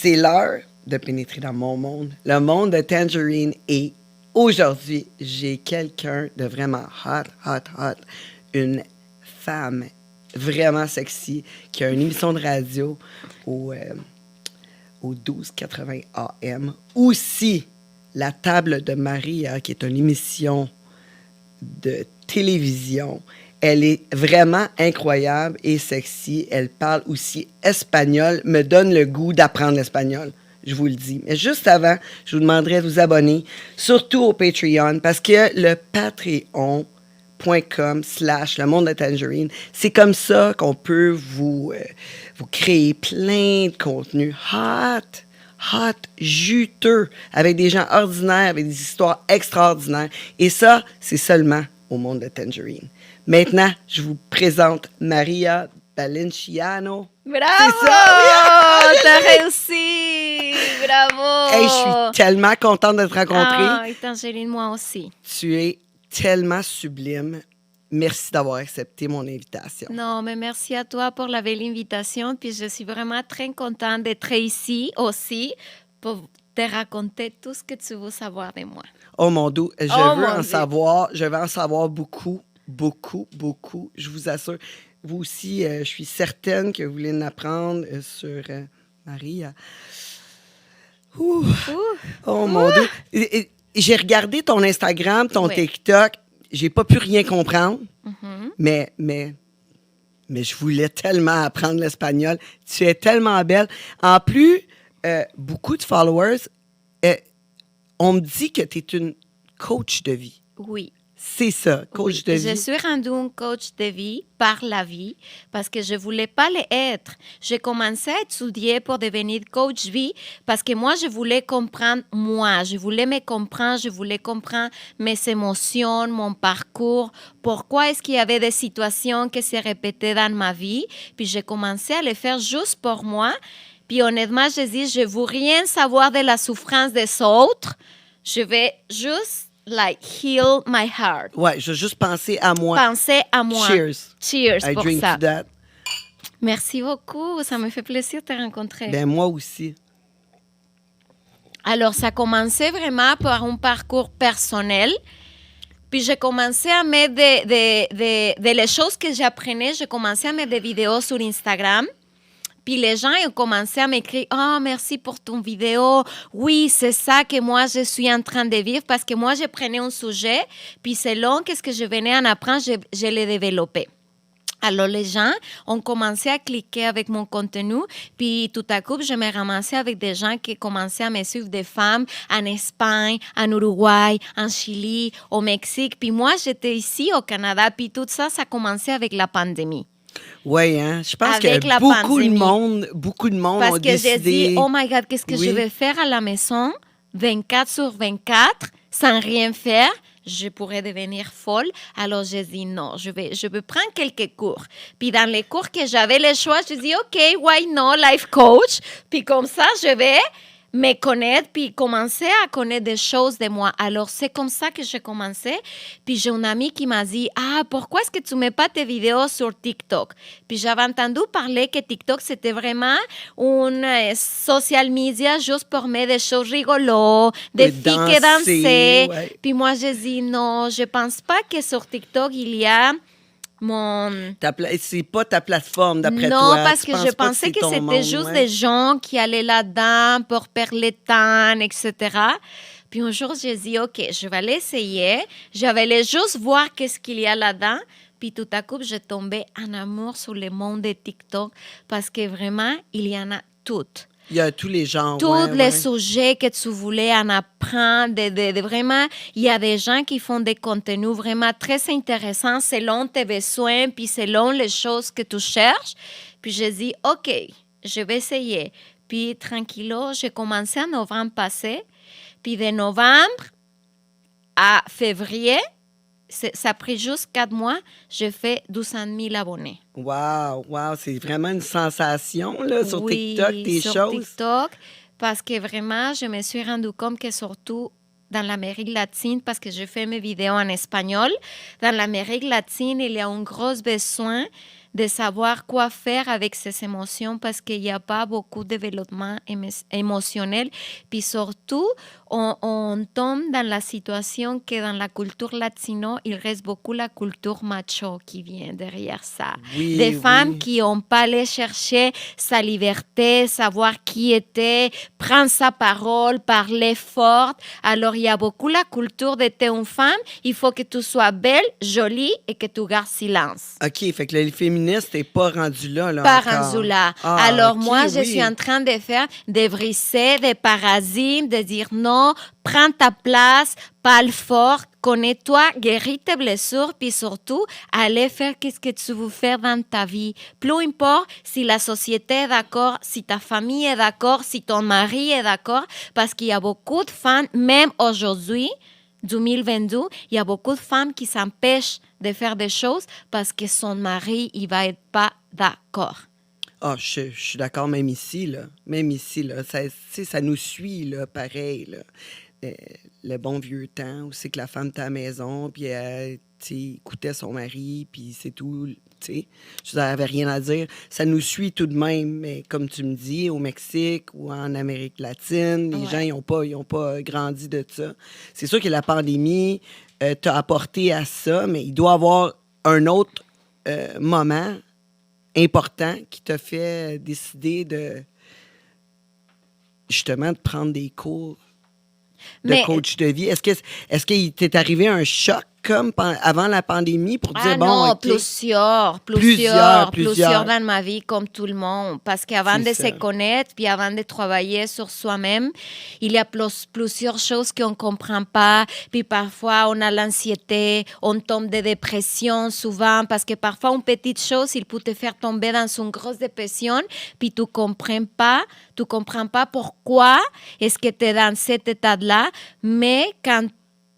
C'est l'heure de pénétrer dans mon monde, le monde de Tangerine. Et aujourd'hui, j'ai quelqu'un de vraiment hot. Une femme vraiment sexy qui a une émission de radio au 1280 AM. Aussi, La Table de Maria, qui est une émission de télévision. Elle est vraiment incroyable et sexy. Elle parle aussi espagnol, me donne le goût d'apprendre l'espagnol, je vous le dis. Mais juste avant, je vous demanderai de vous abonner, surtout au Patreon, parce que le patreon.com/le monde de Tangerine, c'est comme ça qu'on peut vous créer plein de contenus hot, juteux, avec des gens ordinaires, avec des histoires extraordinaires. Et ça, c'est seulement au monde de Tangerine. Maintenant, je vous présente Maria Balenciano. Bravo! C'est ça! Oui, T'as réussi! Bravo! Hey, je suis tellement contente de te rencontrer. Ah, et Tangerine, moi aussi. Tu es tellement sublime. Merci d'avoir accepté mon invitation. Non, mais merci à toi pour la belle invitation. Puis je suis vraiment très contente d'être ici aussi pour te raconter tout ce que tu veux savoir de moi. Oh mon Dieu, je veux en savoir beaucoup. Je vous assure. Vous aussi, je suis certaine que vous voulez en apprendre sur Maria. Oh mon Dieu. J'ai regardé ton Instagram, ton TikTok. J'ai pas pu rien comprendre. Mais je voulais tellement apprendre l'espagnol. Tu es tellement belle. En plus, beaucoup de followers, on me dit que tu es une coach de vie. Oui. C'est ça, coach de vie. Je suis rendue un coach de vie par la vie parce que je ne voulais pas l'être. J'ai commencé à étudier pour devenir coach vie parce que moi, je voulais comprendre moi. Je voulais me comprendre, je voulais comprendre mes émotions, mon parcours, pourquoi est-ce qu'il y avait des situations qui se répétaient dans ma vie. Puis j'ai commencé à le faire juste pour moi. Puis honnêtement, je dis, je ne veux rien savoir de la souffrance des autres. Je vais juste heal my heart. Ouais, je veux juste penser à moi. Penser à moi. Cheers I pour drink ça. to that. Merci beaucoup. Ça me fait plaisir de te rencontrer. Ben, moi aussi. Alors, ça a commencé vraiment par un parcours personnel. Puis, j'ai commencé à mettre de les choses que j'apprenais. J'ai commencé à mettre des vidéos sur Instagram. Puis les gens ont commencé à m'écrire « Oh, merci pour ton vidéo. Oui, c'est ça que moi, je suis en train de vivre. » Parce que moi, je prenais un sujet, puis selon ce que je venais en apprendre, je l'ai développé. Alors, les gens ont commencé à cliquer avec mon contenu, puis tout à coup, je me ramassais avec des gens qui commençaient à me suivre, des femmes en Espagne, en Uruguay, en Chili, au Mexique. Puis moi, j'étais ici au Canada, puis tout ça, ça a commencé avec la pandémie. Oui, hein? Je pense Avec que la beaucoup de pandémie. monde Parce ont que décidé... j'ai dit, oh my God, qu'est-ce que Oui. je vais faire à la maison 24/24 sans rien faire? Je pourrais devenir folle. Alors, j'ai dit non, je vais prendre quelques cours. Puis, dans les cours que j'avais le choix, je dis, OK, why not, life coach? Puis, comme ça, je vais me connaître, puis commencer à connaître des choses de moi. Alors, c'est comme ça que j'ai commencé. Puis, j'ai une amie qui m'a dit, pourquoi est-ce que tu ne mets pas tes vidéos sur TikTok? Puis, j'avais entendu parler que TikTok, c'était vraiment une social media juste pour mettre des choses rigolo, des filles qui dansaient. Ouais. Puis, moi, j'ai dit, non, je ne pense pas que sur TikTok, il y a C'est pas ta plateforme, d'après toi. Non, parce Tu que penses je pas pensais que c'est ton c'était monde, juste ouais? des gens qui allaient là-dedans pour perdre le temps, etc. Puis un jour, j'ai dit, OK, je vais l'essayer. Je vais aller juste voir qu'est-ce qu'il y a là-dedans. Puis tout à coup, j'ai tombé en amour sur le monde de TikTok parce que vraiment, il y en a toutes. Il y a tous les genres. Tous les sujets que tu voulais en apprendre, vraiment, il y a des gens qui font des contenus vraiment très intéressants selon tes besoins, puis selon les choses que tu cherches. Puis j'ai dit, OK, je vais essayer. Puis tranquillo, j'ai commencé en novembre passé. Puis de novembre à février, ça a pris juste 4 mois, j'ai fait 200 000 abonnés. Wow, c'est vraiment une sensation là, sur TikTok, tes sur choses. TikTok, parce que vraiment, je me suis rendu compte que surtout dans l'Amérique latine, parce que je fais mes vidéos en espagnol, dans l'Amérique latine, il y a un gros besoin de savoir quoi faire avec ces émotions parce qu'il n'y a pas beaucoup de développement émotionnel. Puis surtout, on tombe dans la situation que dans la culture latino, il reste beaucoup la culture macho qui vient derrière ça. Oui, Des femmes oui. qui n'ont pas allé chercher sa liberté, savoir qui était, prendre sa parole, parler forte. Alors, il y a beaucoup la culture de t'es une femme, il faut que tu sois belle, jolie et que tu gardes silence. OK, fait que le féministe n'est pas rendu là Pas encore. rendu là. Ah, Alors, OK, moi, je oui. suis en train de faire des briser, des parasites, de dire non, prends ta place, parle fort, connais-toi, guéris tes blessures, puis surtout, allez faire ce que tu veux faire dans ta vie. Peu importe si la société est d'accord, si ta famille est d'accord, si ton mari est d'accord, parce qu'il y a beaucoup de femmes, même aujourd'hui, 2022, il y a beaucoup de femmes qui s'empêchent de faire des choses parce que son mari, il va être pas d'accord. Ah, je suis d'accord, même ici, là. Même ici, là. Ça, tu sais, ça nous suit, là, pareil, là. Le bon vieux temps où c'est que la femme était à la maison, puis elle, tu sais, écoutait son mari, puis c'est tout, tu sais. Je n'avais rien à dire. Ça nous suit tout de même, mais comme tu me dis, au Mexique ou en Amérique latine, les Ouais. gens, ils ont pas grandi de ça. C'est sûr que la pandémie t'a apporté à ça, mais il doit y avoir un autre moment important qui t'a fait décider de justement de prendre des cours de coach de vie. Est-ce qu'il t'est arrivé un choc comme avant la pandémie pour dire bon, non, OK, plusieurs dans ma vie, comme tout le monde. Parce qu'avant de se connaître, puis avant de travailler sur soi-même, il y a plusieurs choses qu'on ne comprend pas. Puis parfois, on a l'anxiété, on tombe de dépression souvent, parce que parfois, une petite chose, il peut te faire tomber dans une grosse dépression, puis tu ne comprends pas pourquoi est-ce que tu es dans cet état-là. Mais quand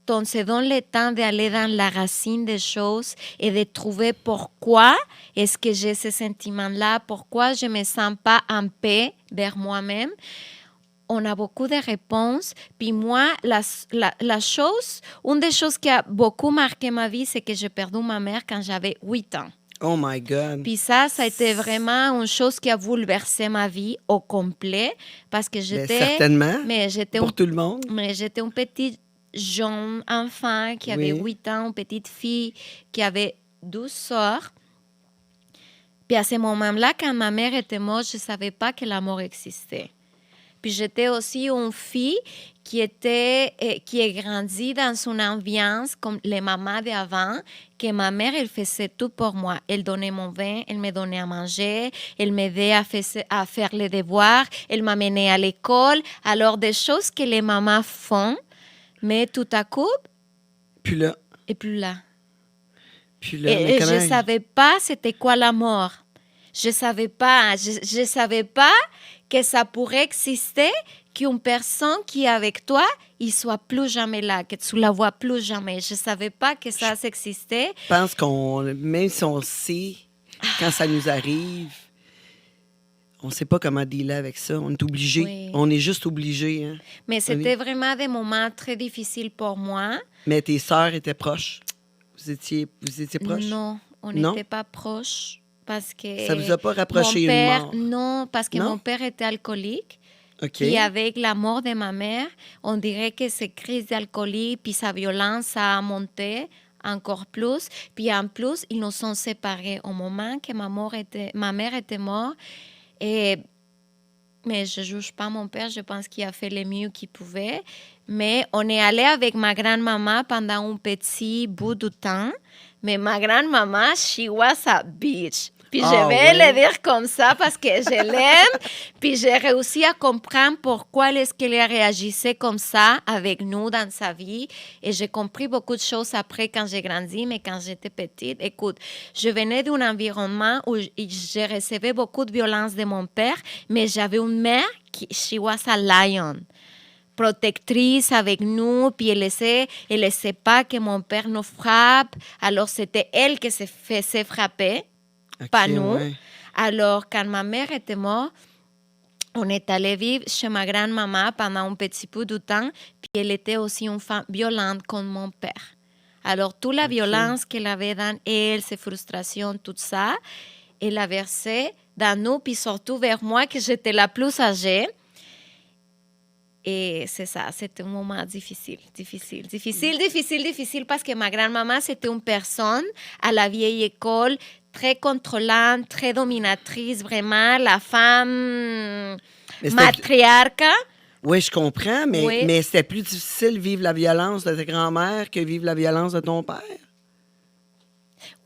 on se donne le temps d'aller dans la racine des choses et de trouver pourquoi est-ce que j'ai ce sentiment-là, pourquoi je ne me sens pas en paix vers moi-même. On a beaucoup de réponses. Puis moi, une des choses qui a beaucoup marqué ma vie, c'est que j'ai perdu ma mère quand j'avais 8 ans. Oh my God. Puis ça a été vraiment une chose qui a bouleversé ma vie au complet parce que j'étais... certainement, pour tout le monde. Mais j'étais une petite jeune enfant qui avait 8 ans, une petite fille qui avait 12 soeurs. Puis à ce moment-là, quand ma mère était morte, je ne savais pas que la mort existait. Puis j'étais aussi une fille qui est grandie dans une ambiance comme les mamans d'avant, que ma mère, elle faisait tout pour moi. Elle donnait mon vin, elle me donnait à manger, elle m'aidait à faire les devoirs, elle m'amenait à l'école. Alors, des choses que les mamans font, mais tout à coup, plus là. Et plus là. Puis là, Et je ne savais pas c'était quoi la mort. Je savais pas que ça pourrait exister, qu'une personne qui est avec toi, il soit plus jamais là, que tu la vois plus jamais. Je savais pas que ça existait. Je pense même si on sait, quand ça nous arrive, on ne sait pas comment dealer avec ça. On est obligé. Oui. On est juste obligé. Hein? Mais c'était vraiment des moments très difficiles pour moi. Mais tes sœurs étaient proches? Vous étiez proches? Non, on n'était pas proches. Parce que ça vous a pas rapproché une mort? Non, parce que mon père était alcoolique. Okay. Et avec la mort de ma mère, on dirait que ces crises d'alcoolisme puis sa violence a monté encore plus. Puis en plus, ils nous sont séparés au moment que ma mère était morte. Mais je ne juge pas mon père, je pense qu'il a fait le mieux qu'il pouvait. Mais on est allé avec ma grand-maman pendant un petit bout de temps. Mais ma grand-maman, she was a bitch. Puis je vais le dire comme ça parce que je l'aime. Puis j'ai réussi à comprendre pourquoi est-ce qu'elle réagissait comme ça avec nous dans sa vie. Et j'ai compris beaucoup de choses après quand j'ai grandi, mais quand j'étais petite, écoute, je venais d'un environnement où je recevais beaucoup de violence de mon père, mais j'avais une mère qui, she was a lion. Protectrice avec nous, puis elle laissait pas que mon père nous frappe. Alors, c'était elle qui se faisait frapper. Pas nous. Ouais. Alors, quand ma mère était morte, on est allé vivre chez ma grand-maman pendant un petit peu de temps, puis elle était aussi une femme violente comme mon père. Alors, toute la violence qu'elle avait dans elle, ses frustrations, tout ça, elle a versé dans nous, puis surtout vers moi, que j'étais la plus âgée. Et c'est ça, c'était un moment difficile, parce que ma grand-maman, c'était une personne à la vieille école, très contrôlante, très dominatrice, vraiment, la femme matriarque. Oui, je comprends, Oui. mais c'était plus difficile de vivre la violence de ta grand-mère que vivre la violence de ton père?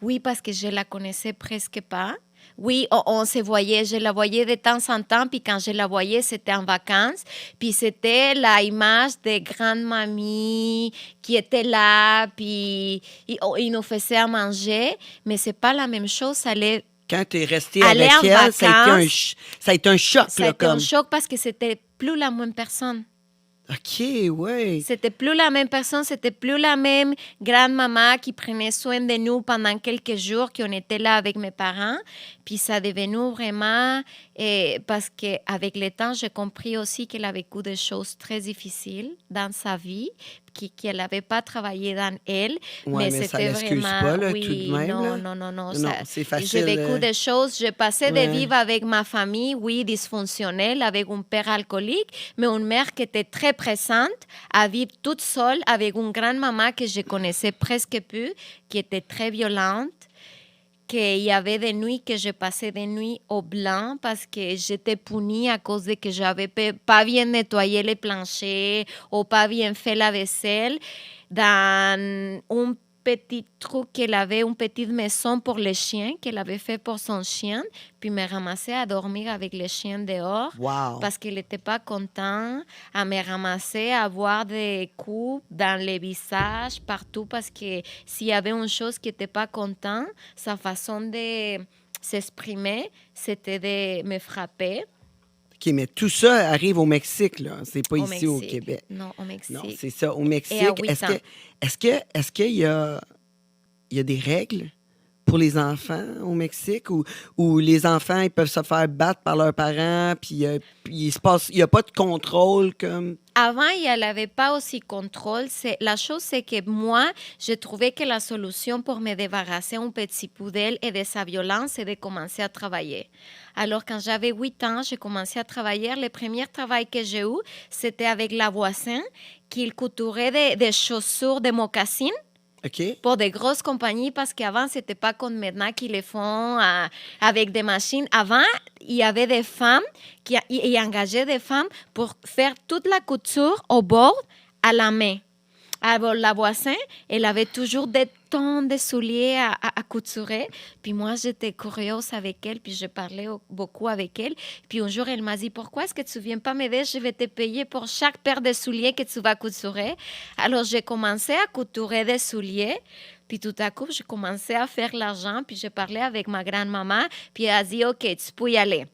Oui, parce que je la connaissais presque pas. Oui, on se voyait, je la voyais de temps en temps, puis quand je la voyais, c'était en vacances, puis c'était la image de grande-mamie qui était là, puis il nous faisait à manger, mais c'est pas la même chose, aller Quand tu es resté aller avec en elle, ça a vacances. été un choc. Ça a été un choc parce que c'était plus la même personne. OK, oui. C'était plus la même personne, c'était plus la même grande-maman qui prenait soin de nous pendant quelques jours qu'on était là avec mes parents. Puis ça est devenu vraiment, parce qu'avec le temps, j'ai compris aussi qu'elle a vécu des choses très difficiles dans sa vie, qu'elle n'avait pas travaillé dans elle. Ouais, mais ça c'était l'excuse vraiment, pas, là, oui, tout de même. non, Là. non. Non, c'est facile. J'ai vécu des choses, j'ai passé ouais. de vivre avec ma famille, oui, dysfonctionnelle, avec un père alcoolique, mais une mère qui était très présente, à vivre toute seule avec une grande-maman que je connaissais presque plus, qui était très violente, qu'il y avait des nuits que je passais des nuits au blanc parce que j'étais punie à cause de que j'avais pas bien nettoyé les planchers ou pas bien fait la vaisselle dans un petit truc qu'elle avait, une petite maison pour les chiens qu'elle avait fait pour son chien, puis me ramassait à dormir avec les chiens dehors parce qu'elle n'était pas contente, à me ramasser, à avoir des coups dans les visages, partout, parce que s'il y avait une chose qui n'était pas contente, sa façon de s'exprimer, c'était de me frapper. OK, mais tout ça arrive au Mexique, là. C'est pas ici au Québec. Non, au Mexique. Non, c'est ça, au Mexique. Et à 8 ans. Est-ce qu'il y a des règles pour les enfants au Mexique où les enfants ils peuvent se faire battre par leurs parents puis il n'y a pas de contrôle comme... Avant, il n'y avait pas aussi de contrôle. La chose, c'est que moi, je trouvais que la solution pour me débarrasser un petit peu d'elle et de sa violence, c'est de commencer à travailler. Alors, quand j'avais 8 ans, j'ai commencé à travailler. Le premier travail que j'ai eu, c'était avec la voisine qui couturait des chaussures, des mocassins. Okay. Pour des grosses compagnies, parce qu'avant, ce n'était pas comme maintenant qu'ils le font avec des machines. Avant, il y avait des femmes qui engageaient des femmes pour faire toute la couture au bord à la main. Alors, la voisine, elle avait toujours des tonnes de souliers à couturer. Puis moi, j'étais curieuse avec elle, puis je parlais beaucoup avec elle. Puis un jour, elle m'a dit, pourquoi est-ce que tu ne viens pas m'aider? Je vais te payer pour chaque paire de souliers que tu vas couturer. Alors, j'ai commencé à couturer des souliers. Puis tout à coup, j'ai commencé à faire l'argent. Puis j'ai parlé avec ma grand-maman. Puis elle a dit, OK, tu peux y aller.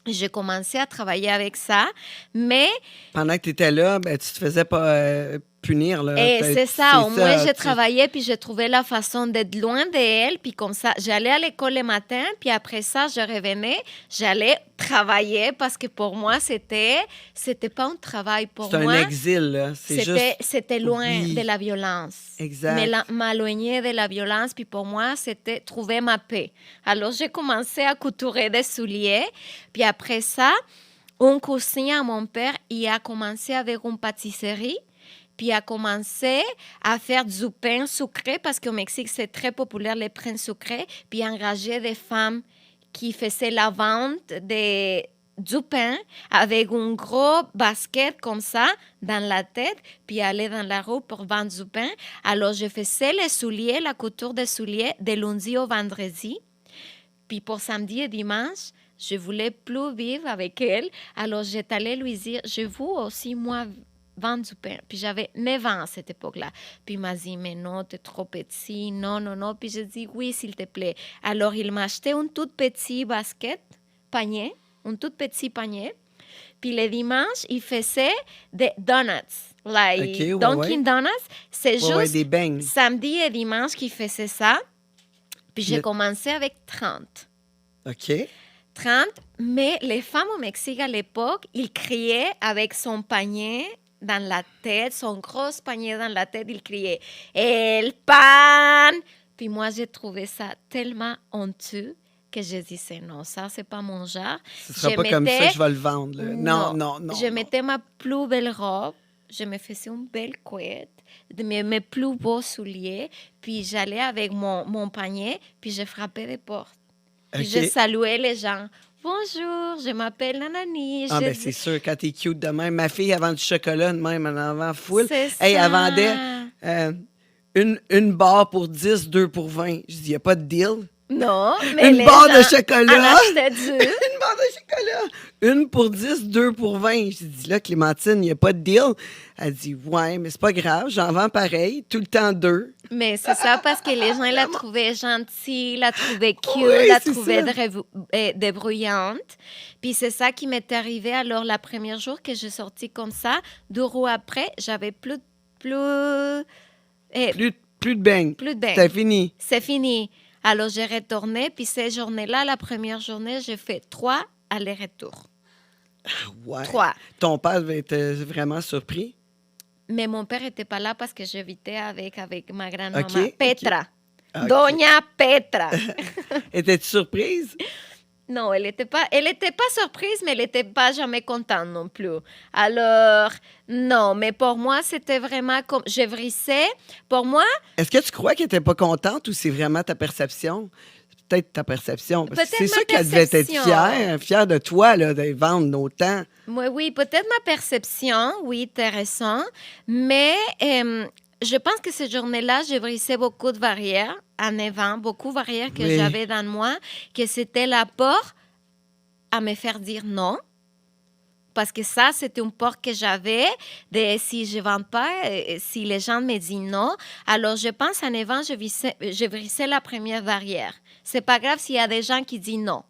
J'ai commencé à travailler avec ça, mais... Pendant que tu étais là, ben, tu te faisais pas punir. Là. Et c'est ça. Au moins, j'ai travaillé, puis j'ai trouvé la façon d'être loin d'elle. Puis comme ça, j'allais à l'école le matin, puis après ça, je revenais, j'allais travailler parce que pour moi, c'était pas un travail. Pour moi, c'est un exil. Là. C'était loin de la violence. Exact. M'éloigner de la violence, puis pour moi, c'était trouver ma paix. Alors, j'ai commencé à couturer des souliers, puis après ça, un cousin à mon père, il a commencé avec une pâtisserie. Puis a commencé à faire du pain sucré, parce qu'au Mexique, c'est très populaire les pains sucrés. Puis engager des femmes qui faisaient la vente du pain avec un gros basket comme ça dans la tête, puis aller dans la rue pour vendre du pain. Alors, je faisais les souliers, la couture des souliers, de lundi au vendredi. Puis pour samedi et dimanche, je voulais plus vivre avec elle. Alors, j'étais allée lui dire, je veux aussi, moi, vendre du pain. Puis j'avais 9 ans à cette époque-là. Puis il m'a dit, mais non, t'es trop petit, non. Puis j'ai dit, oui, s'il te plaît. Alors, il m'a acheté un tout petit panier. Puis le dimanche, il faisait des donuts. Dunkin' Donuts. C'est juste des beignes. Samedi et dimanche qu'il faisait ça. Puis j'ai commencé avec 30. OK. 30, mais les femmes au Mexique à l'époque, ils criaient avec son panier dans la tête, son gros panier dans la tête, ils criaient « El pan !» Puis moi, j'ai trouvé ça tellement honteux que je disais non, ça, c'est pas mon genre. Ce sera Je pas comme ça mettais- que je vais le vendre. Là. Non, Je non. mettais ma plus belle robe, je me faisais une belle couette, mes plus beaux souliers, puis j'allais avec mon panier, puis je frappais des portes. Puis je OK. saluais les gens. Bonjour, je m'appelle Nanani. Ah, ben c'est sûr, quand t'es cute de même. Ma fille, elle vend du chocolat de même, elle en vend full. C'est Hey, ça. elle vendait une barre pour 10, 2 pour 20. Je dis, il n'y a pas de deal. Non, mais Une les barre de gens chocolat. en achetaient deux. Une barre de chocolat. Une pour 10, 2 pour 20. Je dis, là, Clémentine, il n'y a pas de deal. Elle dit, ouais, mais c'est pas grave, j'en vends pareil, tout le temps 2. Mais c'est ça parce que les gens la trouvaient gentille, la trouvaient cute, Oui, la c'est trouvaient ça. débrouillante. Puis c'est ça qui m'est arrivé. Alors, la première jour que j'ai sorti comme ça, 2 jours après, j'avais plus de Plus de plus de beignes. beignes. C'était fini. C'est fini. Alors, j'ai retourné. Puis ces journées-là, la première journée, j'ai fait 3 allers-retours. Ouais. 3. Ton père devait être vraiment surpris. Mais mon père n'était pas là parce que j'habitais avec ma grand-maman, OK, Petra. OK. Doña Petra. Étais-tu surprise? Non, elle n'était pas surprise, mais elle n'était pas jamais contente non plus. Alors, non, mais pour moi, c'était vraiment comme... Je vrissais. Pour moi, Est-ce que tu crois qu'elle n'était pas contente ou c'est vraiment ta perception? C'est peut-être ta perception. Parce que Peut-être c'est ma sûr qu'elle devait être perception. fière de toi, là, de vendre autant. oui, peut-être ma perception, oui, intéressant. Mais je pense que cette journée-là, j'ai brisé beaucoup de barrières en avant, beaucoup de barrières que Oui. j'avais dans moi, que c'était la peur à me faire dire non. Parce que ça, c'était une peur que j'avais de si je ne vends pas, si les gens me disent non. Alors, je pense en avant, je brisais la première barrière. C'est pas grave s'il y a des gens qui disent non.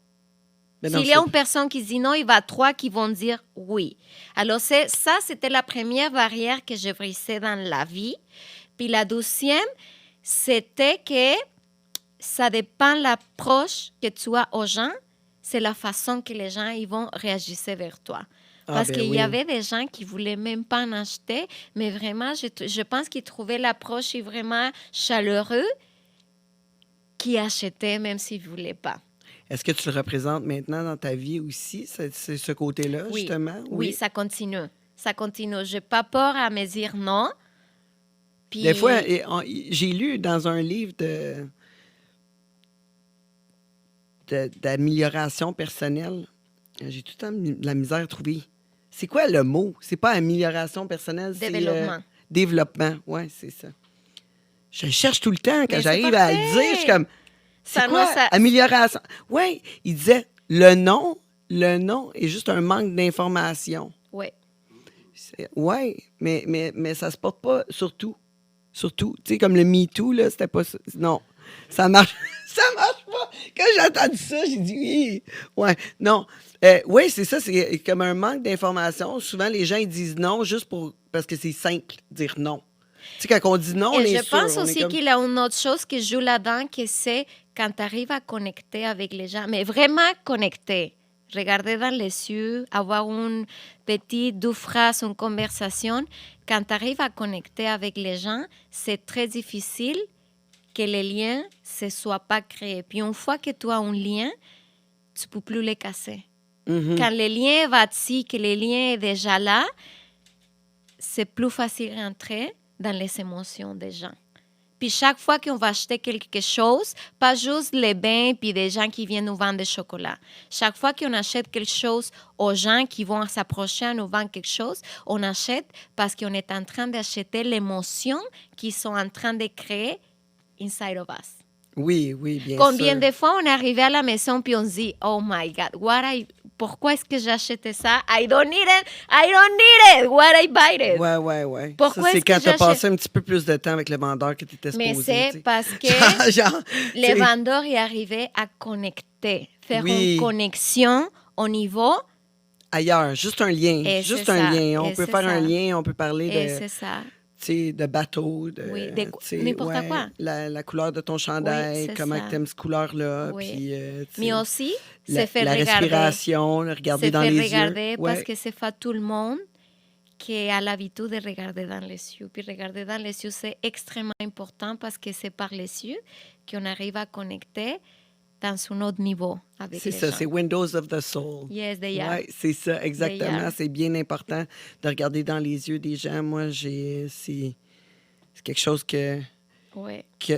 Mais non, S'il y a c'est- une personne qui dit non, il va 3 qui vont dire oui. Alors, ça, c'était la première barrière que je brisais dans la vie. Puis la deuxième, c'était que ça dépend de l'approche que tu as aux gens, c'est la façon que les gens ils vont réagir vers toi. Parce ben qu'il oui. y avait des gens qui ne voulaient même pas en acheter, mais vraiment, je pense qu'ils trouvaient l'approche vraiment chaleureuse, qui achetaient même s'ils ne voulaient pas. Est-ce que tu le représentes maintenant dans ta vie aussi, c'est ce côté-là, Oui. justement? Oui, ça continue. Ça continue. Je n'ai pas peur à me dire non. Puis, Des fois, j'ai lu dans un livre d'amélioration personnelle, j'ai tout le temps de la misère à trouver. C'est quoi le mot? C'est pas amélioration personnelle, c'est... Développement. Développement, oui, c'est ça. Je le cherche tout le temps. Quand Mais j'arrive c'est à le parfait. dire, je suis comme... C'est Ça, quoi? non, ça- Amélioration. Oui, il disait, le nom est juste un manque d'information. Oui. Oui, mais ça se porte pas surtout. Surtout, tu sais, comme le MeToo, là, c'était pas ça. Non, ça marche. Ça marche pas. Quand j'ai entendu ça, j'ai dit oui. Ouais, non. Oui, c'est ça, c'est comme un manque d'information. Souvent, les gens, ils disent non juste parce que c'est simple, dire non. Tu sais, quand on dit non, on Et est je sûr. pense on est aussi comme- qu'il y a une autre chose qui joue là-dedans, que c'est quand tu arrives à connecter avec les gens, mais vraiment connecter. Regarder dans les yeux, avoir une petite, 2 phrases, une conversation. Quand tu arrives à connecter avec les gens, c'est très difficile que les liens ne se soient pas créés. Puis une fois que tu as un lien, tu ne peux plus les casser. Mhm. Quand le lien est bâti, que le lien est déjà là, c'est plus facile d'entrer dans les émotions des gens. Puis chaque fois qu'on va acheter quelque chose, pas juste les bains puis des gens qui viennent nous vendre du chocolat. Chaque fois qu'on achète quelque chose aux gens qui vont s'approcher à nous vendre quelque chose, on achète parce qu'on est en train d'acheter l'émotion qu'ils sont en train de créer inside of us. Oui, bien Combien sûr. de fois on est arrivé à la maison puis on se dit, oh my God, pourquoi est-ce que j'ai acheté ça? I don't need it, why I buy it? Ouais. Pourquoi Ça, c'est est-ce que quand tu as j'achète- passé un petit peu plus de temps avec le vendeur que tu étais supposé. Mais c'est tu sais. parce que Genre, les tu sais, vendeurs y arrivaient à connecter, faire Oui. une connexion au niveau, ailleurs, juste un lien. Et Juste c'est un ça, lien. On et peut c'est faire un ça. lien, on peut parler et de... c'est ça. Tu sais, de bateau, Oui, tu sais, n'importe quoi. La couleur de ton chandail, c'est comment ça. tu aimes cette couleur-là. Oui. Puis, tu Mais sais, aussi, la, c'est faire la regarder. respiration, le regarder C'est dans faire les regarder yeux. parce Ouais. que c'est pas tout le monde qui a l'habitude de regarder dans les yeux. Puis regarder dans les yeux, c'est extrêmement important parce que c'est par les yeux qu'on arrive à connecter dans un autre niveau avec C'est les ça, gens. c'est Windows of the Soul. Yes, they are. Oui, c'est ça, exactement. are. C'est bien important de regarder dans les yeux des gens. Moi, c'est quelque chose Ouais. que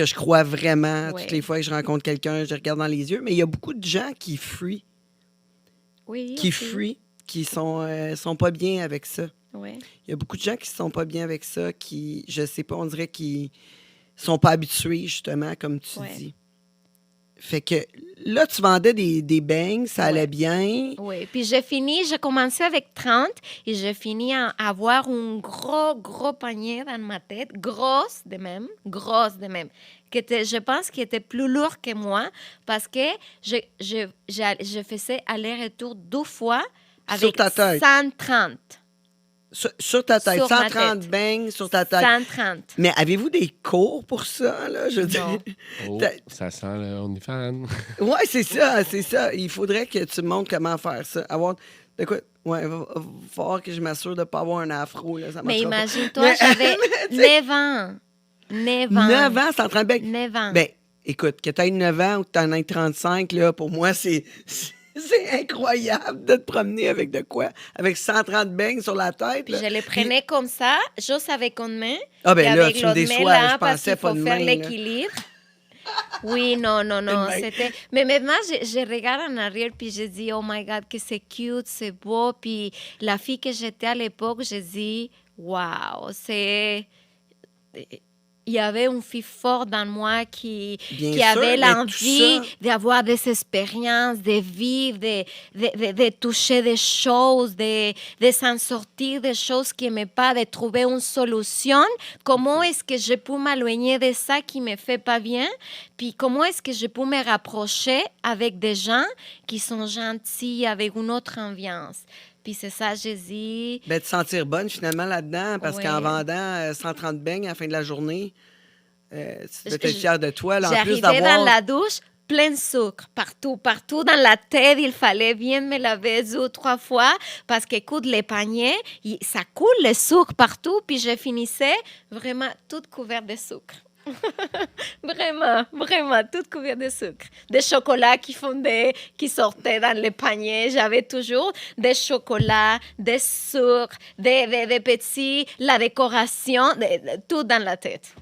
je crois vraiment. Ouais. Toutes les fois que je rencontre quelqu'un, je regarde dans les yeux. Mais il y a beaucoup de gens qui fuient, Oui, qui aussi. fuient, qui sont pas bien avec ça. Ouais. Il y a beaucoup de gens qui sont pas bien avec ça, qui, je sais pas, on dirait qu'ils sont pas habitués, justement, comme tu Ouais. dis. Fait que là, tu vendais des beignes, ça allait Ouais. bien. Oui, puis j'ai commencé avec 30 et j'ai fini à avoir un gros panier dans ma tête, grosse de même, je pense qu'il était plus lourd que moi parce que je faisais aller-retour 2 fois Sur avec ta tête. 130. Sur ta tête, Sur ma 130 tête. beignes sur ta tête. 130. Mais avez-vous des cours pour ça, là? Je veux dire. Non. Oh, T'as- ça sent le OnlyFans. Ouais, c'est ça, c'est ça. Il faudrait que tu me montres comment faire ça. Avoir. De quoi? Ouais, va falloir que je m'assure de ne pas avoir un afro, là. Ça Mais marchera pas. imagine-toi, j'avais 9 ans. 9 ans. 9 ans, 130 beignes. 9 ans. Ben, écoute, que tu aies 9 ans ou que tu en aies 35, là, pour moi, c'est incroyable de te promener avec de quoi? Avec 130 beignes sur la tête, là. Je les prenais comme ça, juste avec une main. Ah, ben et là, avec tu me l'autre déçois, main là, je parce pensais qu'il pas faut de faire main, là. l'équilibre. Oui, non, main. c'était... Mais maintenant, je regarde en arrière, puis je dis, oh my God, que c'est cute, c'est beau. Puis la fille que j'étais à l'époque, je dis, wow, c'est... Il y avait une fille forte dans moi qui Bien avait sûr, mais tout l'envie ça- d'avoir des expériences, de vivre, de toucher des choses, de s'en sortir des choses qui n'aimaient pas, de trouver une solution. Comment est-ce que je peux m'éloigner de ça qui ne me fait pas bien? Puis comment est-ce que je peux me rapprocher avec des gens qui sont gentils, avec une autre ambiance? Puis c'est ça, j'ai dit... Ben, te sentir bonne, finalement, là-dedans, parce Ouais. qu'en vendant 130 beignes à la fin de la journée, tu dois être Je- fière de toi. Là, en plus J'arrivais d'avoir... dans la douche, plein de sucre, partout dans la tête. Il fallait bien me laver 2 ou 3 fois parce qu'écoute, les paniers, ça coule le sucre partout. Puis je finissais vraiment toute couverte de sucre. Vraiment, toute couverte de sucre. Des chocolats qui fondaient, qui sortaient dans les paniers. J'avais toujours des chocolats, des sucres, des petits, la décoration, tout dans la tête.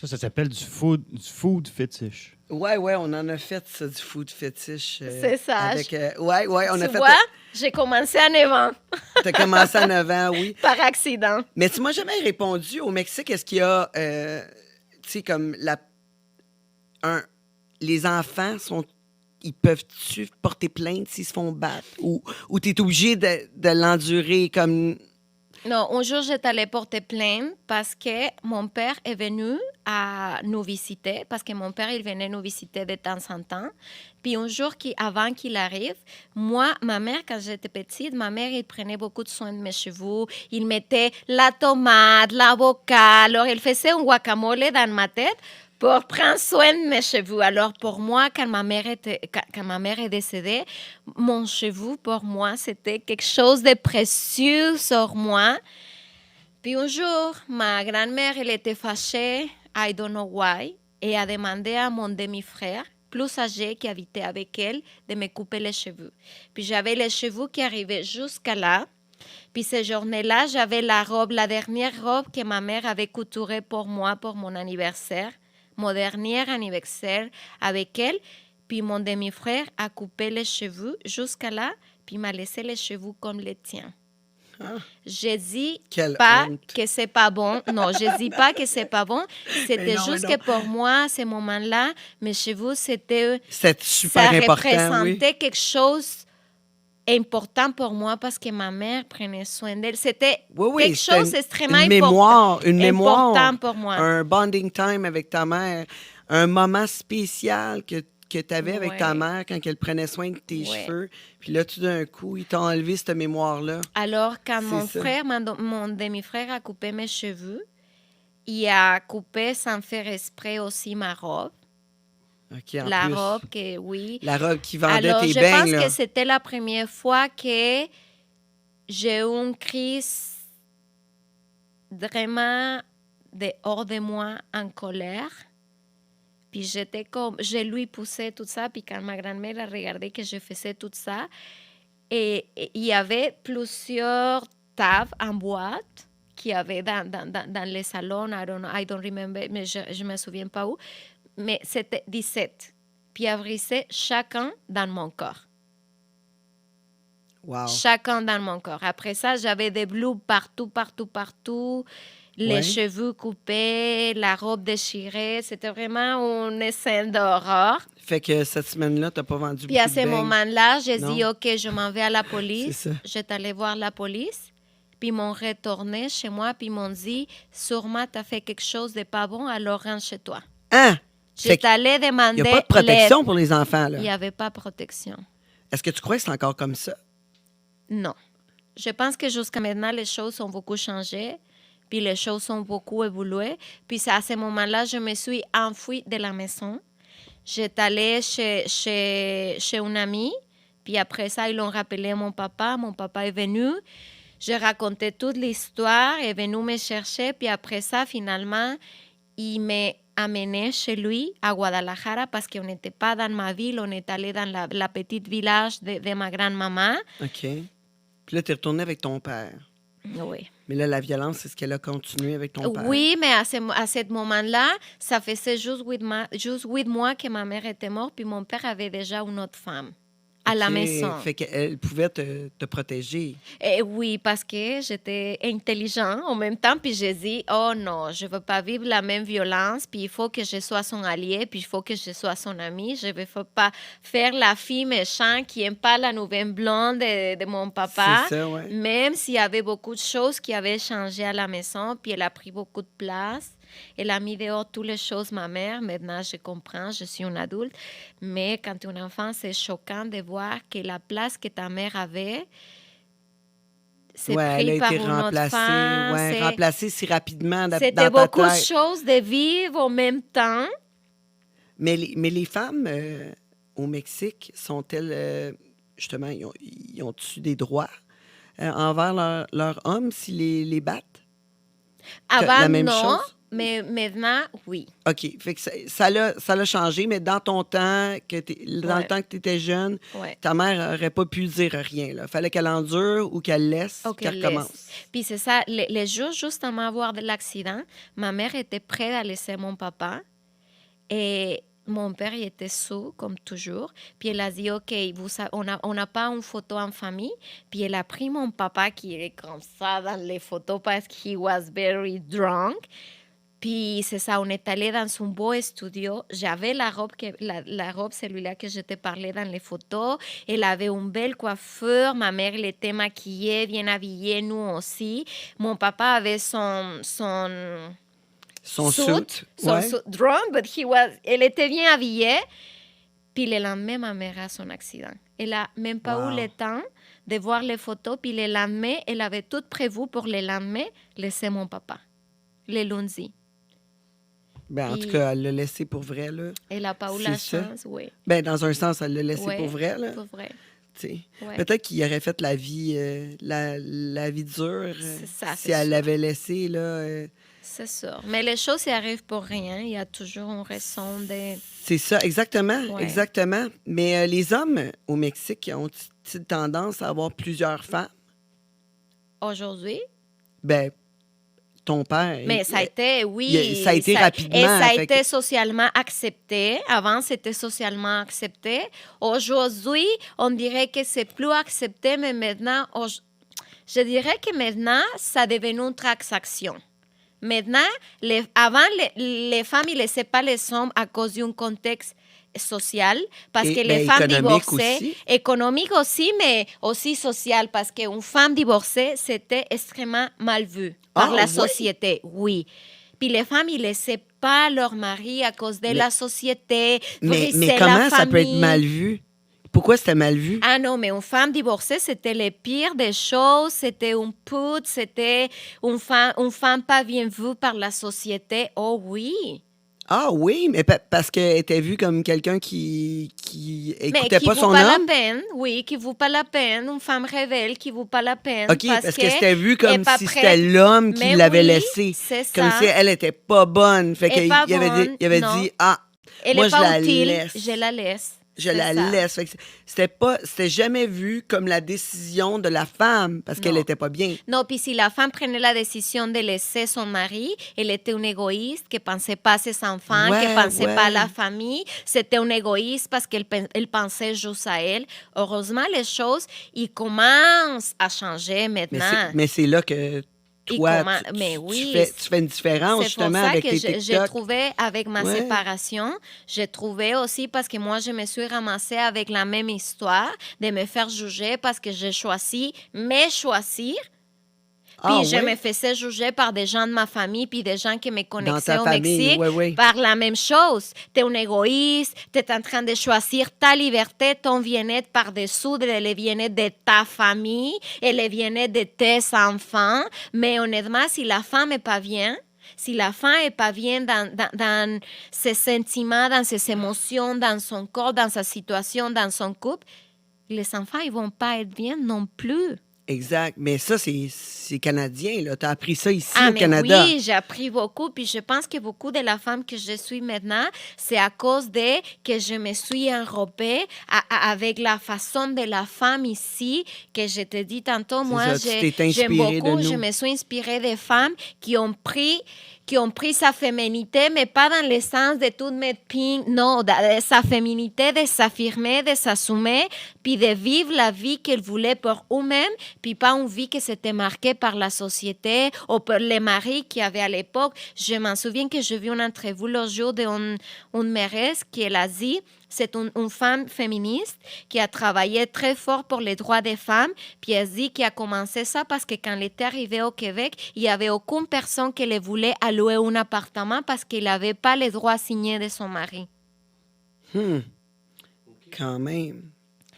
Ça s'appelle du food fetish. Ouais, on en a fait, ça, du food fétiche. C'est ça. Avec, ouais, on a Tu fait... vois, j'ai commencé à 9 ans, T'as commencé à 9 ans, oui. par accident. Mais tu m'as jamais répondu. Au Mexique, est-ce qu'il y a, tu sais, comme les enfants ils peuvent-tu porter plainte s'ils se font battre? Ou t'es obligé de l'endurer comme... Non, un jour, j'étais allée porter plainte parce que mon père est venu à nous visiter, parce que mon père, il venait nous visiter de temps en temps. Puis un jour, avant qu'il arrive, moi, ma mère, quand j'étais petite, ma mère, il prenait beaucoup de soin de mes cheveux. Il mettait la tomate, l'avocat. Alors, il faisait un guacamole dans ma tête pour prendre soin de mes cheveux. Alors, pour moi, quand ma mère est décédée, mon cheveu, pour moi, c'était quelque chose de précieux sur moi. Puis un jour, ma grand-mère, elle était fâchée, I don't know why, et a demandé à mon demi-frère, plus âgé, qui habitait avec elle, de me couper les cheveux. Puis j'avais les cheveux qui arrivaient jusqu'à là. Puis ces journées-là, j'avais la dernière robe que ma mère avait couturée pour moi, pour mon anniversaire. Mon dernier anniversaire avec elle. Puis mon demi-frère a coupé les cheveux jusqu'à là, puis m'a laissé les cheveux comme les tiens. Ah. Je dis Quelle pas honte. que c'est pas bon. Non, je dis pas que c'est pas bon. C'était Mais non, juste mais non. que pour moi, ce moment-là, mes cheveux, C'est ça super important, oui. représentait quelque chose important pour moi parce que ma mère prenait soin d'elle. C'était Oui, quelque c'était chose d'extrêmement une mémoire, important pour moi. Un bonding time avec ta mère, un moment spécial que tu avais avec ta Ouais. mère quand elle prenait soin de tes Ouais. cheveux. Puis là, tout d'un coup, il t'a enlevé cette mémoire-là. Alors, quand C'est mon ça. frère, mon demi-frère a coupé mes cheveux, il a coupé sans faire exprès aussi ma robe. OK, en La plus. robe que, oui. La robe qui vendait Alors, tes je beignes, pense là. que c'était la première fois que j'ai eu une crise vraiment de hors de moi en colère. Puis j'étais comme, je lui poussais tout ça. Puis quand ma grand-mère a regardé que je faisais tout ça, et il y avait plusieurs tables en boîte qu'il y avait dans les salons. I don't remember, mais je me souviens pas où. Mais c'était 17. Puis ils brisé chacun dans mon corps. Wow. Chacun dans mon corps. Après ça, j'avais des bleus partout. Les cheveux coupés, la robe déchirée. C'était vraiment une scène d'horreur. Fait que cette semaine-là, t'as pas vendu Puis à beaucoup de ce beignes. moment-là, j'ai Non. dit, OK, je m'en vais à la police. C'est ça. J'étais allée voir la police. Puis ils m'ont retourné chez moi. Puis ils m'ont dit, sûrement, tu as fait quelque chose de pas bon, alors rentre chez toi. Hein? Fait J'étais allée demander il n'y a pas de protection l'aide. pour les enfants, Il n'y là. avait pas de protection. Est-ce que tu crois que c'est encore comme ça? Non. Je pense que jusqu'à maintenant, les choses ont beaucoup changé. Puis les choses ont beaucoup évolué. Puis à ce moment-là, je me suis enfuie de la maison. J'étais allée chez une amie. Puis après ça, ils l'ont rappelé mon papa. Mon papa est venu. J'ai raconté toute l'histoire. Il est venu me chercher. Puis après ça, finalement, il m'a amené chez lui à Guadalajara parce qu'on n'était pas dans ma ville. On est allé dans la petite village de ma grand-maman. OK. Puis là, tu es retourné avec ton père. Oui. Mais là, la violence, c'est ce qu'elle a continué avec ton père. Oui, mais à ce moment-là, ça faisait juste 8 mois que ma mère était morte, puis mon père avait déjà une autre femme à la OK. maison. Fait qu'elle pouvait te protéger. Et oui, parce que j'étais intelligente en même temps, puis j'ai dit, oh non, je ne veux pas vivre la même violence, puis il faut que je sois son allié, puis il faut que je sois son amie. Je ne veux pas faire la fille méchante qui n'aime pas la nouvelle blonde de mon papa. C'est ça, ouais. Même s'il y avait beaucoup de choses qui avaient changé à la maison, puis elle a pris beaucoup de place. Elle a mis dehors toutes les choses, ma mère. Maintenant, je comprends, je suis une adulte. Mais quand tu es un enfant, c'est choquant de voir que la place que ta mère avait, c'est Ouais, elle pris a par été une autre remplacée, femme. remplacée si rapidement dans C'était ta beaucoup de tête. choses de vivre en même temps. Mais les femmes au Mexique, sont-elles, justement, ils ont-tu des droits envers leurs hommes s'ils les battent? Avant, la même non, chose? mais maintenant, oui. OK. Fait que ça l'a changé, mais dans ton temps, dans le Ouais. temps que tu étais jeune, Ouais. ta mère n'aurait pas pu dire rien. Il fallait qu'elle endure ou qu'elle laisse, Ou qu'elle qu'elle recommence. laisse. Puis c'est ça, les jours juste avant d'avoir de l'accident, ma mère était prête à laisser mon papa. Et mon père, il était sous, comme toujours. Puis elle a dit, OK, on n'a pas une photo en famille. Puis elle a pris mon papa, qui est comme ça dans les photos, parce qu'il was very drunk. Puis c'est ça, on est allé dans un beau studio. J'avais la robe, celui-là que je te parlais dans les photos. Elle avait une belle coiffure. Ma mère, elle était maquillée, bien habillée, nous aussi. Mon papa avait son suit, ouais. suit drunk, but elle était bien habillée. Puis le lendemain, ma mère a son accident. Elle n'a même pas Wow. eu le temps de voir les photos. Puis le lendemain, elle avait tout prévu pour le lendemain laisser mon papa, le lundi. Ben, en Puis- tout cas, elle l'a laissé pour vrai, là. Elle n'a pas eu C'est la ça. chance, oui. Ben, dans un sens, elle l'a laissé Ouais, pour vrai, là. pour vrai. Tu sais. Ouais. Peut-être qu'il aurait fait la vie, la vie dure C'est ça, si c'est elle sûr. l'avait laissé, là. C'est sûr. Mais les choses, elles arrivent pour rien. Il y a toujours une raison de... C'est ça, exactement, Ouais. exactement. Mais les hommes au Mexique ont-ils tendance à avoir plusieurs femmes? Aujourd'hui, Ben, ton père... mais ça a été, oui. ça a été rapidement, Et ça a fait été que- socialement accepté. Avant, c'était socialement accepté. Aujourd'hui, on dirait que c'est plus accepté, mais maintenant, je dirais que maintenant, ça est devenu une transaction. Maintenant, avant, les femmes, ils ne laissaient pas les hommes à cause d'un contexte social, parce Et, que les ben, femmes économique divorcées, aussi. économique aussi, mais aussi social, parce qu'une femme divorcée, c'était extrêmement mal vu par Ah, la ouais? société, oui. Puis les femmes, ils ne laissaient pas leur mari à cause de Mais- la société, Mais briser la comment ça peut être famille. mal vu? Pourquoi c'était mal vu? Ah non, mais une femme divorcée, c'était le pire des choses. C'était une pute, c'était une femme pas bien vue par la société. Oh oui. Ah oui, mais parce qu'elle était vue comme quelqu'un qui Mais écoutait qui pas vaut son pas la homme? peine, oui, qui vaut pas la peine. Une femme rebelle qui vaut pas la peine. OK, parce que c'était vu elle est comme pas si prête. c'était l'homme qui Mais l'avait oui, laissé. c'est Comme ça. si elle était pas bonne. Fait Elle est qu'il pas il avait bonne, il avait non. dit, ah, Elle Moi, n'est je pas la utile, laisse. je la laisse. Je C'est la ça. laisse. Fait que c'était jamais vu comme la décision de la femme parce qu'elle Non. était pas bien. Non, puis si la femme prenait la décision de laisser son mari, elle était une égoïste qui pensait pas à ses enfants, qui Ouais, pensait pas à la ouais. famille. C'était une égoïste parce elle pensait juste à elle. Heureusement, les choses, ils commencent à changer maintenant. Mais c'est là que Ils toi, commen- mais tu oui, fais une différence c'est pour justement ça avec que tes j'ai TikTok. trouvé avec ma Ouais. séparation, j'ai trouvé aussi parce que moi, je me suis ramassée avec la même histoire de me faire juger parce que j'ai choisi me choisir. Puis Ah je ouais? me faisais juger par des gens de ma famille, puis des gens qui me Dans connaissaient ta au famille, Mexique, ouais. par la même chose. Tu es un égoïste, tu es en train de choisir ta liberté, ton bien-être par-dessous de le bien-être de ta famille et le bien-être de tes enfants. Mais honnêtement, si la femme n'est pas bien, si la femme n'est pas bien dans ses sentiments, dans ses émotions, dans son corps, dans sa situation, dans son couple, les enfants, ils vont pas être bien non plus. Exact. Mais ça, c'est canadien, là. Tu as appris ça ici Ah, au mais Canada. oui, j'ai appris beaucoup. Puis je pense que beaucoup de la femme que je suis maintenant, c'est à cause de que je me suis enrobée avec la façon de la femme ici, que je te dis tantôt. C'est Moi, ça, tu t'es j'aime inspirée de beaucoup, je nous. me suis inspirée des femmes qui ont pris sa féminité, mais pas dans le sens de tout mettre pink, non, de sa féminité, de s'affirmer, de s'assumer, puis de vivre la vie qu'elle voulait pour eux-mêmes, puis pas une vie qui s'était marquée par la société ou par les maris qu'il y avait à l'époque. Je m'en souviens que j'ai vu une entrevue le jour d'une mairesse qui a dit, c'est une femme féministe qui a travaillé très fort pour les droits des femmes. Puis elle dit qu'elle a commencé ça parce que quand elle était arrivée au Québec, il n'y avait aucune personne qui le voulait allouer un appartement parce qu'il n'avait pas les droits signés de son mari. Quand même.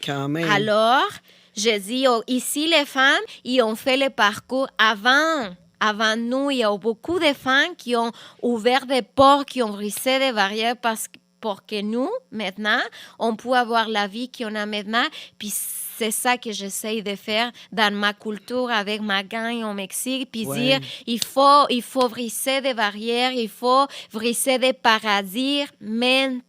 Quand même. Alors, je dis, ici, les femmes, ils ont fait le parcours avant nous. Il y a beaucoup de femmes qui ont ouvert des portes, qui ont brisé des barrières pour que nous, maintenant, on puisse avoir la vie qu'on a maintenant. Puis c'est ça que j'essaye de faire dans ma culture avec ma gang au Mexique. Puis Ouais. dire, il faut briser des barrières, il faut briser des paradis mentaux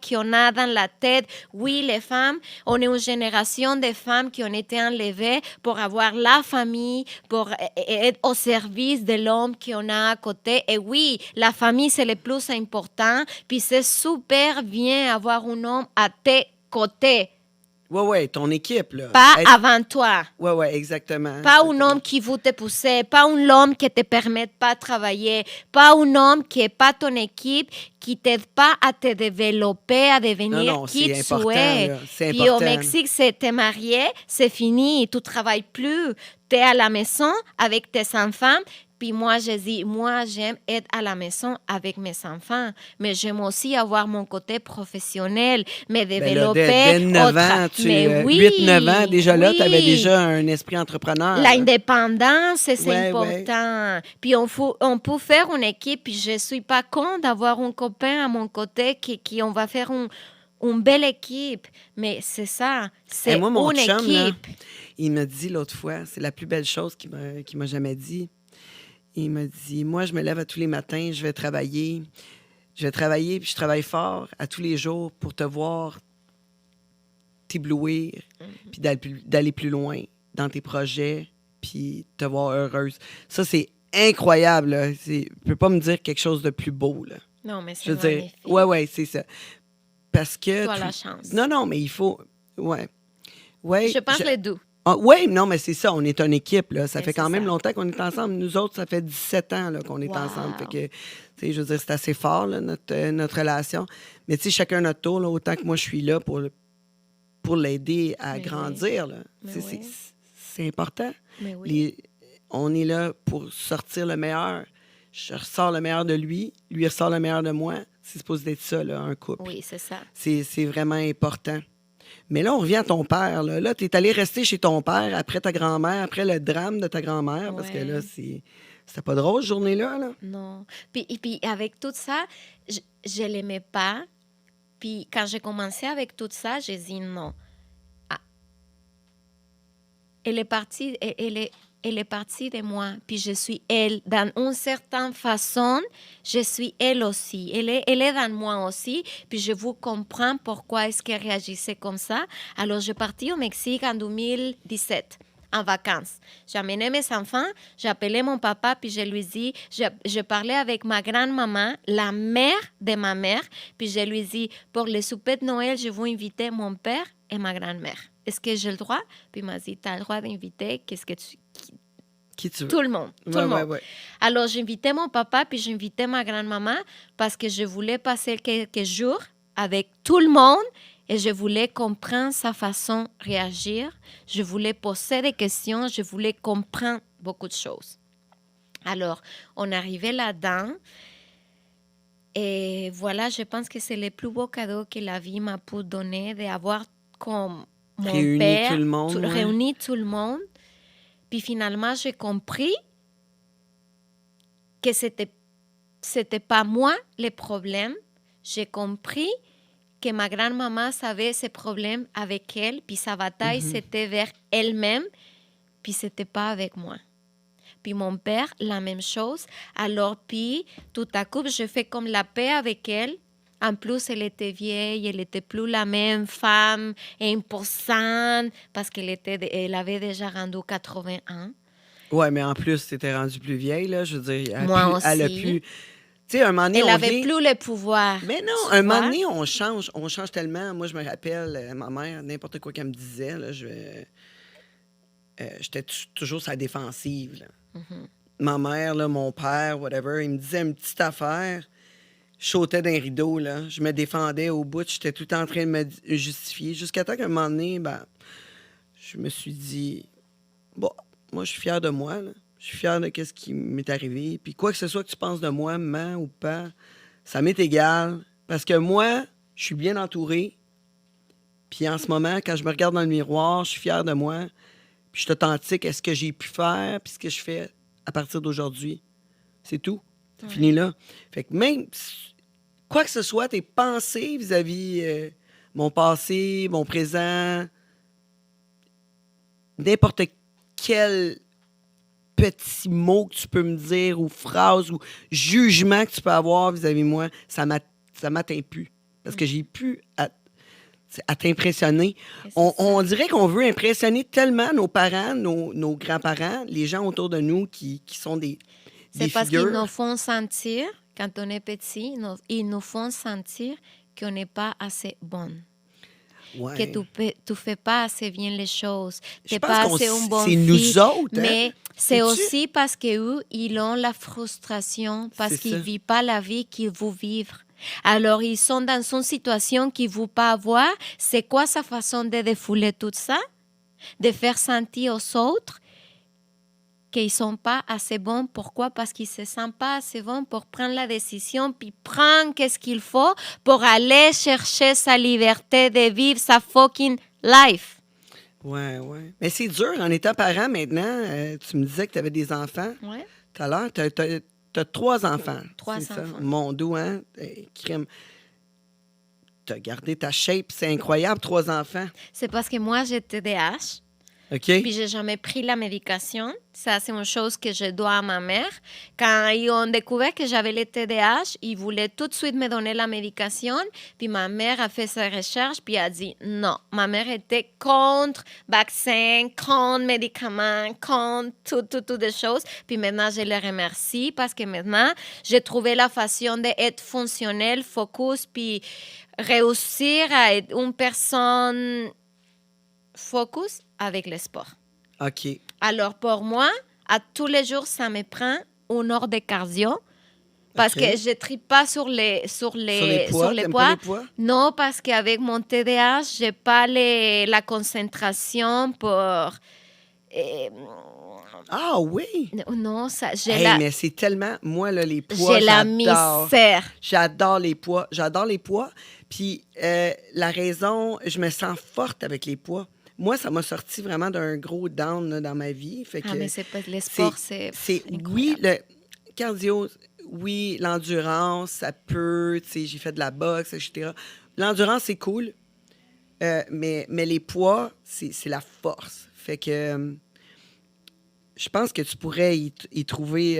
qu'on a dans la tête. Oui, les femmes, on est une génération de femmes qui ont été enlevées pour avoir la famille, pour être au service de l'homme qu'on a à côté. Et oui, la famille, c'est le plus important. Puis c'est super bien avoir un homme à tes côtés, Ouais, ton équipe, là. pas Être- avant toi. Ouais, exactement. Pas un Exactement. homme qui veut te pousser, pas un homme qui te permet pas de travailler, pas un homme qui n'est pas ton équipe, qui t'aide pas à te développer, à devenir Non, qui c'est tu important, es. là. C'est Puis important. au Mexique, t'es marié, c'est fini, tu travailles plus, tu es à la maison avec tes enfants. Puis moi, je dis, moi, j'aime être à la maison avec mes enfants, mais j'aime aussi avoir mon côté professionnel, me Ben là, développer. dès 9 ans, Mais oui, 8-9 ans, déjà là, tu avais oui. déjà un esprit entrepreneur. là. L'indépendance, c'est Ouais, important. Puis on peut faire une équipe, puis je suis pas contre d'avoir un copain à mon côté qui on va faire une belle équipe. Mais c'est ça, c'est Et moi, mon une chum, là, équipe. il m'a dit l'autre fois, c'est la plus belle chose qu'il m'a jamais dit. Il m'a dit, moi, je me lève à tous les matins, je vais travailler. Je vais travailler, puis je travaille fort à tous les jours pour te voir t'éblouir, puis d'aller plus loin dans tes projets, puis te voir heureuse. Ça, c'est incroyable. Là. Tu peux pas me dire quelque chose de plus beau. Là. Non, mais Je c'est veux dire, magnifique. ouais, c'est ça. Parce que... Tu as la chance. Non, mais il faut... Ouais. Je pense les deux. Oui, non, mais c'est ça, on est une équipe. Là. Ça Mais fait quand c'est même ça. longtemps qu'on est ensemble. Nous autres, ça fait 17 ans là, qu'on est Wow. ensemble. Fait que, tu sais, je veux dire, c'est assez fort, là, notre relation. Mais tu sais, chacun notre tour, là, autant que moi, je suis là pour l'aider à Mais grandir. Là. Mais Tu sais, oui. c'est important. Mais oui. On est là pour sortir le meilleur. Je ressors le meilleur de lui ressort le meilleur de moi. C'est supposé d'être ça, là, un couple. Oui, c'est ça. C'est vraiment important. Mais là, on revient à ton père. Là, tu es allé rester chez ton père après ta grand-mère, après le drame de ta grand-mère, parce que Ouais. là, c'était pas drôle, cette journée-là. Là. Non. Puis avec tout ça, je l'aimais pas. Puis quand j'ai commencé avec tout ça, j'ai dit non. Ah. Elle est partie, elle est partie de moi, puis je suis elle. Dans une certaine façon, je suis elle aussi. Elle est dans moi aussi, puis je vous comprends pourquoi est-ce qu'elle réagissait comme ça. Alors, je suis partie au Mexique en 2017. En vacances. J'amenais mes enfants, j'appelais mon papa, puis je lui dis, je parlais avec ma grand-maman, la mère de ma mère, puis je lui dis, pour le souper de Noël, je veux inviter mon père et ma grand-mère. Est-ce que j'ai le droit? Puis il m'a dit, tu as le droit d'inviter Qui tu veux? tout le monde. Tout le monde. Ouais. Alors, j'invitais mon papa, puis j'invitais ma grand-maman parce que je voulais passer quelques jours avec tout le monde et je voulais comprendre sa façon de réagir. Je voulais poser des questions, je voulais comprendre beaucoup de choses. Alors, on arrivait là-dedans et voilà, je pense que c'est le plus beau cadeau que la vie m'a pu donner, d'avoir comme mon Réunir père, tout le monde. Ouais. réuni tout le monde. Puis finalement, j'ai compris que c'était pas moi le problème. J'ai compris que ma grand-maman savait ses problèmes avec elle, puis sa bataille, c'était vers elle-même, puis c'était pas avec moi. Puis mon père, la même chose. Alors, puis, tout à coup, je fais comme la paix avec elle. En plus, elle était vieille, elle n'était plus la même femme imposante, parce elle avait déjà rendu 80 ans. Ouais, mais en plus, tu étais rendue plus vieille, là. Je veux dire, Moi elle a aussi. plus... Tu sais, un moment donné, Elle on n'avait vient... plus le pouvoir. Mais non, tu un moment vois? donné, on change tellement. Moi, je me rappelle, ma mère, n'importe quoi qu'elle me disait, là, j'étais toujours sur la défensive, là. Ma mère, là, mon père, whatever, il me disait une petite affaire, je sautais d'un rideau, là. Je me défendais au bout, j'étais tout en train de me justifier. Jusqu'à temps qu'à un moment donné, je me suis dit, bon, moi, je suis fier de moi, là. Je suis fier de ce qui m'est arrivé. Puis quoi que ce soit que tu penses de moi, maman ou pas, ça m'est égal. Parce que moi, je suis bien entouré. Puis en ce moment, quand je me regarde dans le miroir, je suis fier de moi. Puis je suis authentique à ce que j'ai pu faire, puis ce que je fais à partir d'aujourd'hui. C'est tout. C'est fini là. Fait que même, quoi que ce soit, tes pensées vis-à-vis mon passé, mon présent, n'importe quel petit mot que tu peux me dire, ou phrase, ou jugement que tu peux avoir vis-à-vis de moi, ça m'atteint plus. Parce que j'ai pu à t'impressionner. On dirait qu'on veut impressionner tellement nos parents, nos grands-parents, les gens autour de nous qui sont des parce figures. qu'ils nous font sentir, quand on est petit, ils nous font sentir qu'on n'est pas assez bonne. Ouais. Que tu fais pas assez bien les choses. Tu n'es pense pas qu'on assez un bon c'est fille. nous autres, hein? Mais c'est Sais-tu? aussi parce qu'eux, ils ont la frustration, parce C'est qu'ils ça. ne vivent pas la vie qu'ils veulent vivre. Alors, ils sont dans une situation qu'ils ne veulent pas avoir. C'est quoi sa façon de défouler tout ça? De faire sentir aux autres qu'ils ne sont pas assez bons. Pourquoi? Parce qu'ils ne se sentent pas assez bons pour prendre la décision, puis prendre qu'est-ce qu'il faut pour aller chercher sa liberté de vivre sa fucking life. Ouais. Mais c'est dur en étant parent maintenant. Tu me disais que tu avais des enfants. Ouais. Tout à l'heure, t'as 3 enfants. 3 c'est enfants. Ça? Mon dos, hein? Crème. T'as gardé ta shape, c'est incroyable, 3 enfants. C'est parce que moi, j'ai TDAH. OK? Puis j'ai jamais pris la médication. Ça, c'est une chose que je dois à ma mère. Quand ils ont découvert que j'avais le TDAH, ils voulaient tout de suite me donner la médication. Puis ma mère a fait sa recherche, puis a dit non. Ma mère était contre vaccin, contre médicaments, contre tout des choses. Puis maintenant, je les remercie parce que maintenant, j'ai trouvé la façon d'être fonctionnelle, focus, puis réussir à être une personne focus avec le sport. OK. Alors, pour moi, à tous les jours, ça me prend 1 heure de cardio parce OK. que je ne tripe pas sur les poids, t'aimes pas les poids? Non, parce qu'avec mon TDAH, je n'ai pas la concentration pour... Ah oui! non, ça, Mais c'est tellement... Moi, là, les poids, j'ai la j'adore. misère. J'adore les poids. J'adore les poids. Puis la raison, je me sens forte avec les poids. Moi, ça m'a sorti vraiment d'un gros down là, dans ma vie. Fait que Mais c'est pas le sport, c'est oui, incroyable. le cardio, oui, l'endurance, ça peut, tu sais, j'ai fait de la boxe, etc. L'endurance, c'est cool, mais les poids, c'est la force. Fait que je pense que tu pourrais y trouver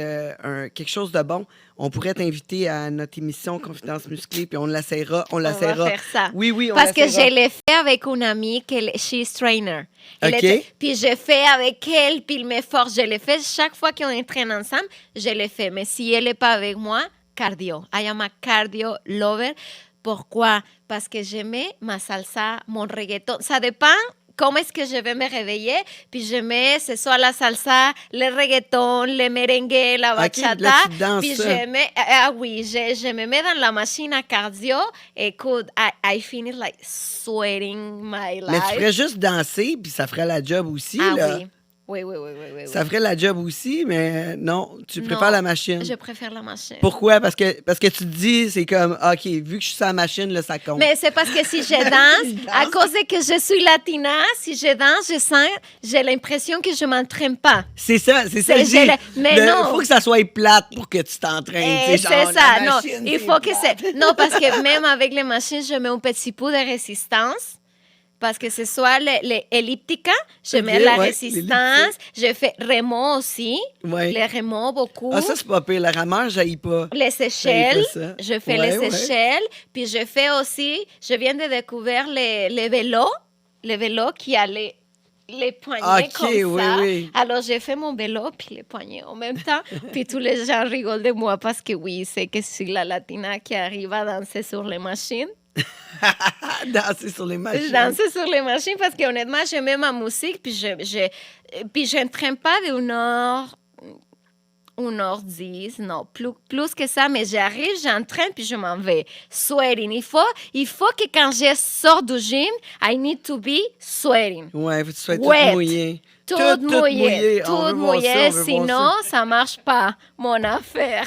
quelque chose de bon. On pourrait t'inviter à notre émission Confidence musclée, puis on l'essaiera. On va faire ça. Oui, oui, on Parce que l'essaiera. je l'ai fait avec une amie, she's trainer. OK. Puis je fais avec elle, puis il me force. Je le fais chaque fois qu'on entraîne ensemble, je le fais. Mais si elle n'est pas avec moi, cardio. I am a cardio lover. Pourquoi? Parce que j'aimais ma salsa, mon reggaeton. Ça dépend comment est-ce que je vais me réveiller. Puis je mets, ce soit la salsa, le reggaeton, le merengue, la bachata. OK, là, tu danses Puis ça. je mets, je me mets dans la machine à cardio. Écoute, I finish like sweating my life. Mais tu ferais juste danser, puis ça ferait la job aussi, Ah là. oui. Oui. Ça ferait la job aussi, mais non, tu préfères Non, la machine. Je préfère la machine. Pourquoi? Parce que tu te dis, c'est comme, OK, vu que je suis sur la machine, là, ça compte. Mais c'est parce que si je danse, à cause de que je suis latina, si je danse, j'ai l'impression que je m'entraîne pas. C'est ça, je dis. Mais non. Il faut que ça soit plate pour que tu t'entraînes. C'est tu sais, genre, ça, la non. machine, Il c'est faut que plate. c'est. Non, parce que même avec les machines, je mets un petit peu de résistance. Parce que ce soit l'elliptica, je mets la ouais, résistance. Je fais remo aussi. Ouais. Les remo beaucoup. Ah, ça, c'est pas pire. Le rameur, j'haïs pas. Les échelles, ça. je fais Ouais, les échelles, puis je fais aussi, je viens de découvrir les vélos qui a les poignets Ok, comme oui, ça. oui. Alors, j'ai fait mon vélo puis les poignets en même temps, puis tous les gens rigolent de moi parce que oui, c'est que je suis la latina qui arrive à danser sur les machines. Danser sur les machines. Je danse sur les machines parce que honnêtement, je mets ma musique, puis je n'entraîne pas d'une heure 1h10, non, plus que ça, mais j'arrive, j'entraîne, puis je m'en vais. Sweating. Il faut que quand je sors du gym, I need to be sweating. Ouais, faut que tu sois toute Wet. mouillée. Toute mouillée. On veut Toute voir ça, mouillée, on veut voir sinon, ça marche pas, mon affaire.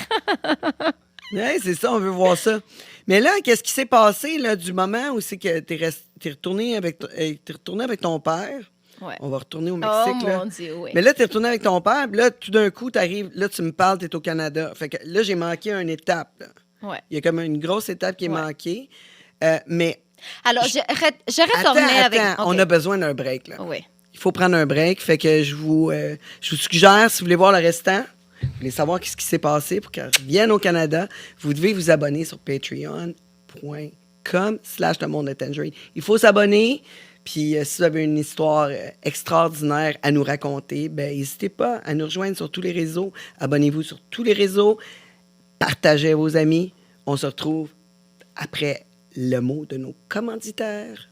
ça. Ouais, c'est ça, on veut voir ça. Mais là, qu'est-ce qui s'est passé là, du moment où c'est que t'es retourné avec ton père? Ouais. On va retourner au Oh Mexique. là. mon Dieu, oui. Mais là, t'es retourné avec ton père, puis là, tout d'un coup, t'arrives, là, tu me parles, t'es au Canada. Fait que là, j'ai manqué une étape. Là. Ouais. Il y a comme une grosse étape qui est Ouais. manquée. Mais Alors, je retournais avec... attends, OK. on a besoin d'un break. Là. Oui. Il faut prendre un break. Fait que je vous suggère, si vous voulez voir le restant, vous voulez savoir ce qui s'est passé pour qu'elle revienne au Canada, vous devez vous abonner sur patreon.com/lemondetangerine. Il faut s'abonner. Puis si vous avez une histoire extraordinaire à nous raconter, ben n'hésitez pas à nous rejoindre sur tous les réseaux. Abonnez-vous sur tous les réseaux. Partagez à vos amis. On se retrouve après le mot de nos commanditaires.